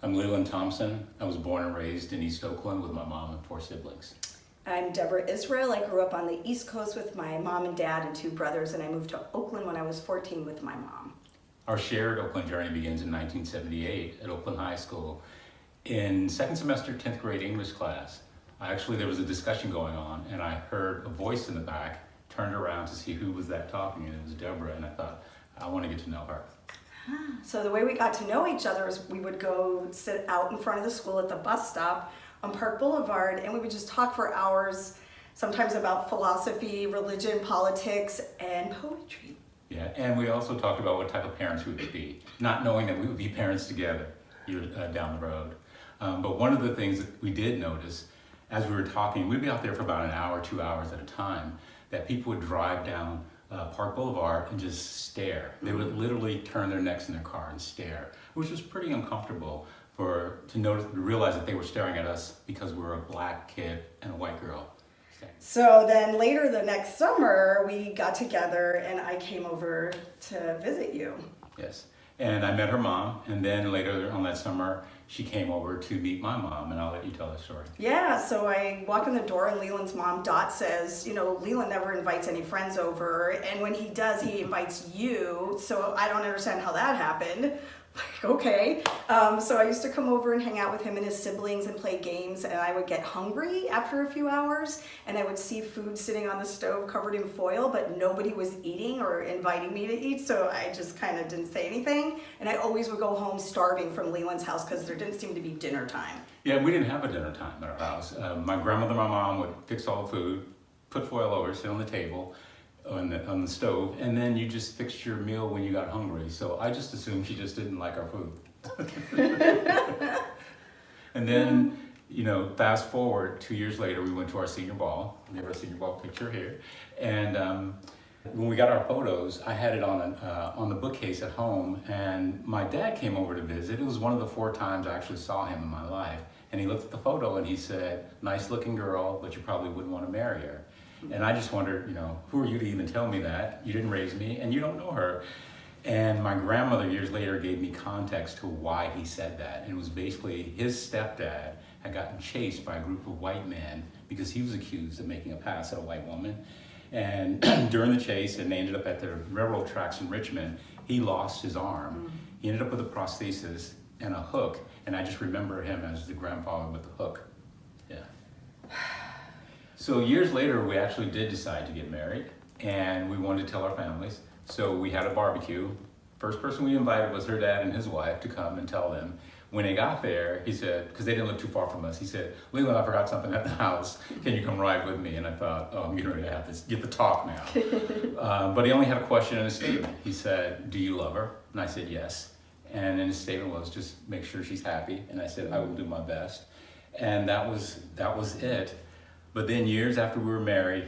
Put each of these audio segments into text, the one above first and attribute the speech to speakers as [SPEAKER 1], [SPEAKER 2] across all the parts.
[SPEAKER 1] I'm Leland Thompson. I was born and raised in East Oakland with my mom and 4 siblings.
[SPEAKER 2] I'm Debra Israel. I grew up on the East Coast with my mom and dad and 2 brothers, and I moved to Oakland when I was 14 with my mom.
[SPEAKER 1] Our shared Oakland journey begins in 1978 at Oakland High School. In second semester 10th grade English class, there was a discussion going on, and I heard a voice in the back, turned around to see who was that talking, and it was Debra, and I thought, I want to get to know her.
[SPEAKER 2] So the way we got to know each other is we would go sit out in front of the school at the bus stop on Park Boulevard, and we would just talk for hours, sometimes about philosophy, religion, politics, and poetry.
[SPEAKER 1] Yeah, and we also talked about what type of parents we would be, not knowing that we would be parents together down the road. But one of the things that we did notice as we were talking, we'd be out there for about an hour, 2 hours at a time, that people would drive down Park Boulevard and just stare. They would literally turn their necks in their car and stare, which was pretty uncomfortable to realize that they were staring at us because we were a black kid and a white girl.
[SPEAKER 2] So then later the next summer, we got together and I came over to visit you.
[SPEAKER 1] Yes, and I met her mom, and then later on that summer, she came over to meet my mom, and I'll let you tell that story.
[SPEAKER 2] Yeah, so I walk in the door and Leland's mom, Dot, says, Leland never invites any friends over, and when he does, he invites you, so I don't understand how that happened. Like, okay. So I used to come over and hang out with him and his siblings and play games, and I would get hungry after a few hours, and I would see food sitting on the stove covered in foil, but nobody was eating or inviting me to eat, so I just kind of didn't say anything. And I always would go home starving from Leland's house because there didn't seem to be dinner time.
[SPEAKER 1] Yeah, we didn't have a dinner time at our house. My grandmother and my mom would fix all the food, put foil over, sit on the table, on the stove, and then you just fixed your meal when you got hungry. So I just assumed she just didn't like our food. And then, fast forward 2 years later, we went to our senior ball. We have our senior ball picture here. And when we got our photos, I had it on the bookcase at home, and my dad came over to visit. It was one of the 4 times I actually saw him in my life. And he looked at the photo and he said, "Nice looking girl, but you probably wouldn't want to marry her." And I just wondered, who are you to even tell me that? You didn't raise me and you don't know her. And my grandmother years later gave me context to why he said that. And it was basically his stepdad had gotten chased by a group of white men because he was accused of making a pass at a white woman. And during the chase, and they ended up at the railroad tracks in Richmond, he lost his arm. He ended up with a prosthesis and a hook. And I just remember him as the grandfather with the hook. Yeah. So years later, we actually did decide to get married, and we wanted to tell our families. So we had a barbecue. First person we invited was her dad and his wife to come and tell them. When they got there, he said, because they didn't live too far from us, he said, "Leland, I forgot something at the house. Can you come ride with me?" And I thought, oh, I'm getting ready to have to get the talk now. But he only had a question and a statement. He said, "Do you love her?" And I said, "Yes." And then his statement was, "Just make sure she's happy." And I said, "I will do my best." And that was it. But then years after we were married,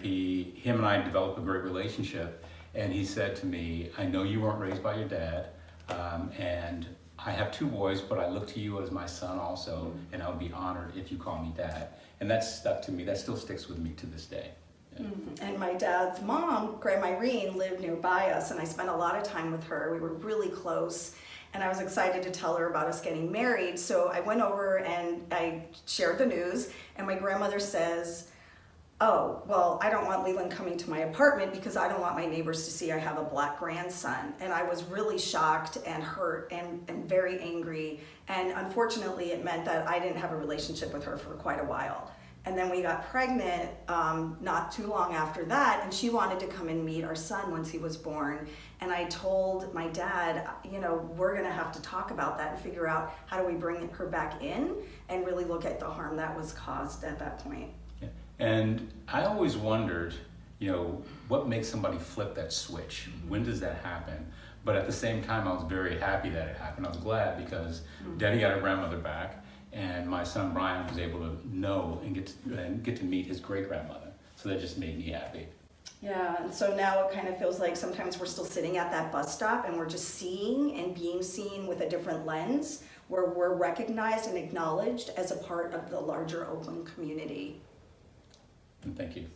[SPEAKER 1] him and I developed a great relationship. And he said to me, "I know you weren't raised by your dad, and I have 2 boys, but I look to you as my son also, and I would be honored if you call me dad." And that stuck to me. That still sticks with me to this day. Yeah.
[SPEAKER 2] And my dad's mom, Grandma Irene, lived nearby us, and I spent a lot of time with her. We were really close, and I was excited to tell her about us getting married. So I went over and I shared the news, and my grandmother says, "Oh, well, I don't want Leland coming to my apartment because I don't want my neighbors to see I have a black grandson." And I was really shocked and hurt and very angry. And unfortunately, it meant that I didn't have a relationship with her for quite a while. And then we got pregnant not too long after that, and she wanted to come and meet our son once he was born. And I told my dad, we're gonna have to talk about that and figure out how do we bring her back in and really look at the harm that was caused at that point.
[SPEAKER 1] And I always wondered, what makes somebody flip that switch? When does that happen? But at the same time, I was very happy that it happened. I was glad because Daddy got her grandmother back, and my son Brian was able to know and get to meet his great-grandmother. So that just made me happy.
[SPEAKER 2] Yeah, and so now it kind of feels like sometimes we're still sitting at that bus stop and we're just seeing and being seen with a different lens, where we're recognized and acknowledged as a part of the larger Oakland community.
[SPEAKER 1] And thank you.